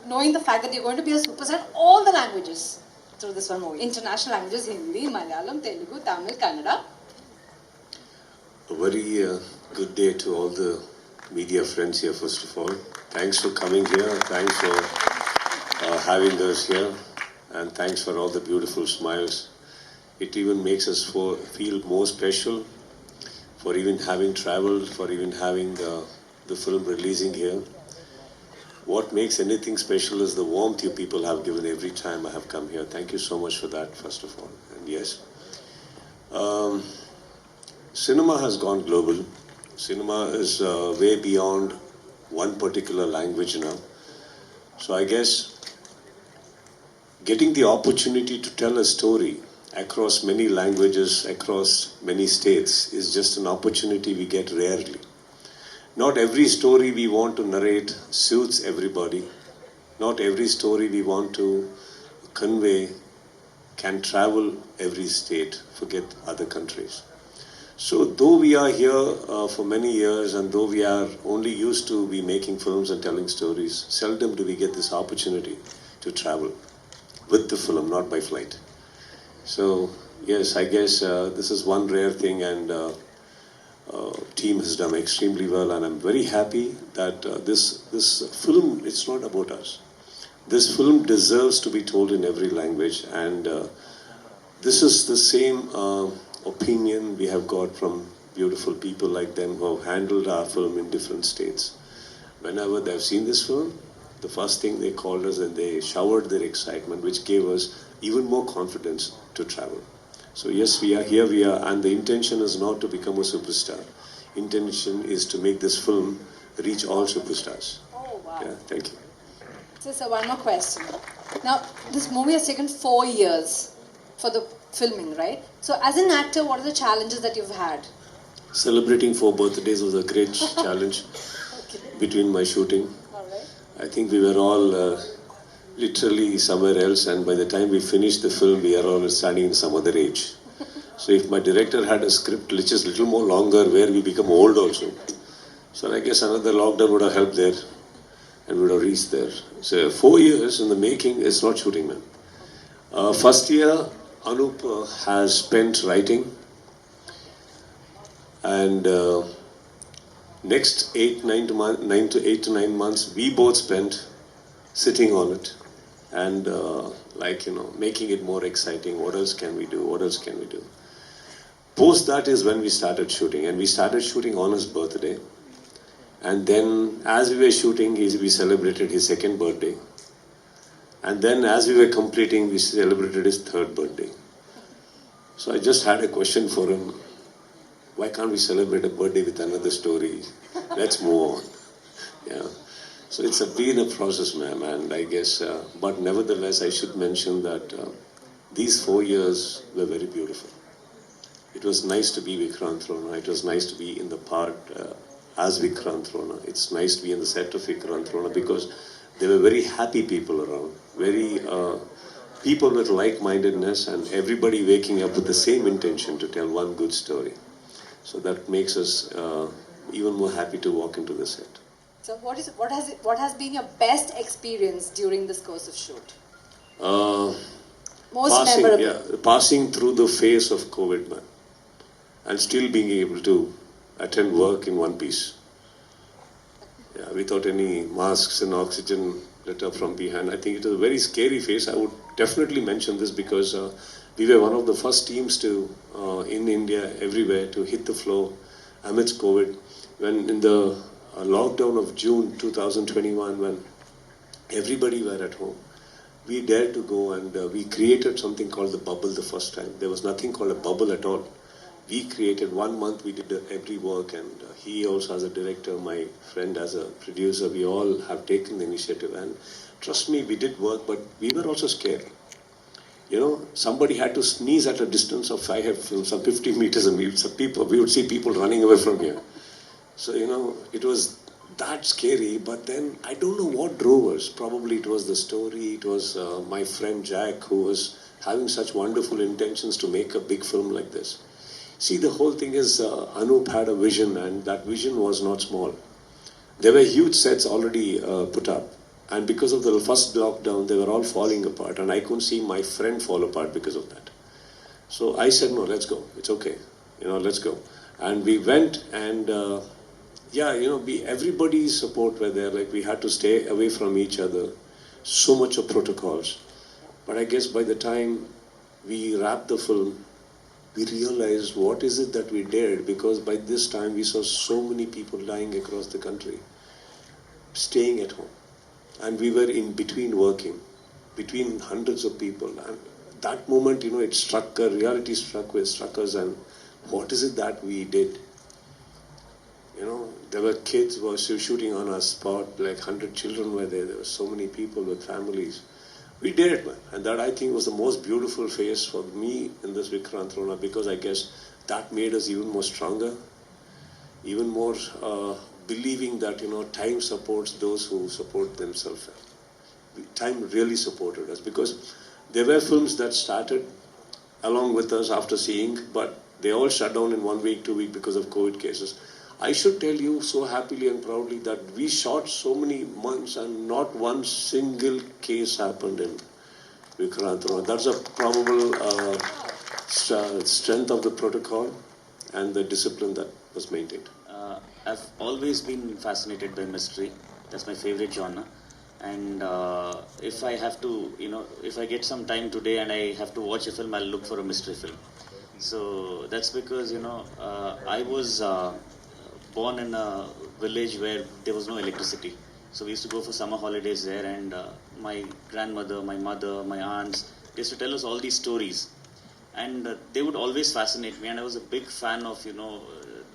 knowing the fact that you're going to be a superstar in all the languages through this one movie? International languages, Hindi, Malayalam, Telugu, Tamil, Kannada. A very good day to all the media friends here, first of all. Thanks for coming here. Thanks for having us here. And thanks for all the beautiful smiles. It even makes us feel more special for even having traveled, for even having the film releasing here. What makes anything special is the warmth you people have given every time I have come here. Thank you so much for that, first of all. And yes, cinema has gone global. Cinema is way beyond one particular language now. So I guess getting the opportunity to tell a story across many languages, across many states, is just an opportunity we get rarely. Not every story we want to narrate suits everybody. Not every story we want to convey can travel every state, forget other countries. So though we are here for many years, and though we are only used to be making films and telling stories, seldom do we get this opportunity to travel with the film, not by flight. So yes, I guess this is one rare thing, and team has done extremely well, and I'm very happy that this film, it's not about us. This film deserves to be told in every language, and this is the same opinion we have got from beautiful people like them who have handled our film in different states. Whenever they've seen this film, the first thing they called us and they showered their excitement, which gave us even more confidence to travel. So yes, we are here, and the intention is not to become a superstar. Intention is to make this film reach all superstars. Oh, wow. Yeah, thank you. So one more question. Now, this movie has taken 4 years for the filming, right? So as an actor, what are the challenges that you've had? Celebrating 4 birthdays was a great challenge between my shooting. All right. I think we were all literally somewhere else, and by the time we finished the film, we are all standing in some other age. So if my director had a script which is a little more longer, where we become old also, so I guess another lockdown would have helped there, and we would have reached there. So 4 years in the making is not shooting, man. First year, Anup has spent writing, and next 8 to 9 months, we both spent sitting on it and making it more exciting. What else can we do? What else can we do? Post that is when we started shooting, and we started shooting on his birthday. And then as we were shooting, we celebrated his 2nd birthday. And then as we were completing, we celebrated his 3rd birthday. So I just had a question for him. Why can't we celebrate a birthday with another story? Let's move on. Yeah. So it's been a process, ma'am, and I guess, but nevertheless, I should mention that these 4 years were very beautiful. It was nice to be Vikrant Rona. It was nice to be in the part as Vikrant Rona. It's nice to be in the set of Vikrant Rona, because there were very happy people around, very people with like-mindedness, and everybody waking up with the same intention to tell one good story. So that makes us even more happy to walk into the set. So what has been your best experience during this course of shoot? Most memorable. Yeah, passing through the phase of COVID, man, and still being able to attend work in one piece. Yeah, without any masks and oxygen let up from behind. I think it was a very scary phase. I would definitely mention this because we were one of the first teams to, in India, everywhere, to hit the floor amidst COVID. When in the lockdown of June 2021, when everybody were at home, we dared to go, and we created something called the bubble the first time. There was nothing called a bubble at all. We created 1 month, we did every work, and he also as a director, my friend as a producer, we all have taken the initiative. And trust me, we did work, but we were also scared. You know, somebody had to sneeze at a distance of some 50 meters, and we would see people running away from here. So, you know, it was that scary, but then I don't know what drove us. Probably it was the story, it was my friend Jack, who was having such wonderful intentions to make a big film like this. See, the whole thing is Anup had a vision, and that vision was not small. There were huge sets already put up, And because of the first lockdown, they were all falling apart, and I couldn't see my friend fall apart because of that. So I said, no, let's go. It's okay. Let's go. And we went, and everybody's support were there. Like, we had to stay away from each other. So much of protocols. But I guess by the time we wrapped the film, we realized what is it that we did, because by this time we saw so many people dying across the country, staying at home. And we were in between working, between hundreds of people. And that moment, it reality struck us, and what is it that we did? There were kids who were shooting on our spot, like 100 children were there. There were so many people with families. We did it, man. And that, I think, was the most beautiful phase for me in this Vikrant Rona, because I guess that made us even more stronger, even more believing that, time supports those who support themselves. Time really supported us, because there were films that started along with us after seeing, but they all shut down in 1 week, 2 weeks because of COVID cases. I should tell you so happily and proudly that we shot so many months and not one single case happened in Vikrant Rona. That's a probable strength of the protocol and the discipline that was maintained. I've always been fascinated by mystery. That's my favorite genre. And if I have to, if I get some time today and I have to watch a film, I'll look for a mystery film. So that's because, I was born in a village where there was no electricity. So we used to go for summer holidays there, and my grandmother, my mother, my aunts, they used to tell us all these stories. And they would always fascinate me, and I was a big fan of,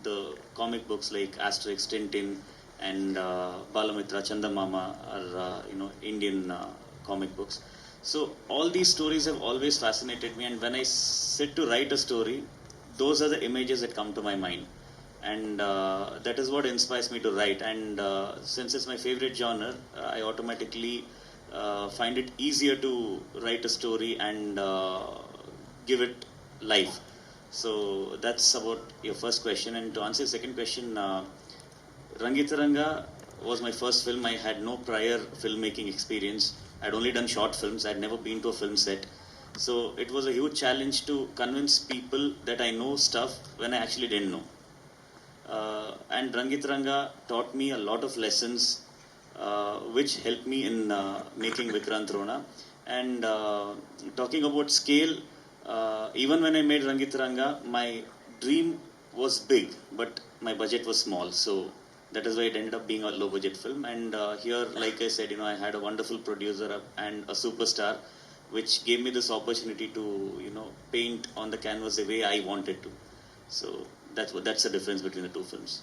the comic books like Asterix, Tintin, and Balamitra, Chandamama are, Indian comic books. So all these stories have always fascinated me, and when I sit to write a story, those are the images that come to my mind. And that is what inspires me to write. And since it's my favorite genre, I automatically find it easier to write a story and give it life. So that's about your first question. And to answer your second question, Rangitaranga was my first film. I had no prior filmmaking experience. I'd only done short films. I'd never been to a film set. So it was a huge challenge to convince people that I know stuff when I actually didn't know. And Rangitaranga taught me a lot of lessons which helped me in making Vikrant Rona. And talking about scale, even when I made Rangitaranga, my dream was big, but my budget was small. So that is why it ended up being a low budget film. And here, like I said, I had a wonderful producer and a superstar, which gave me this opportunity to, paint on the canvas the way I wanted to. So that's the difference between the two films.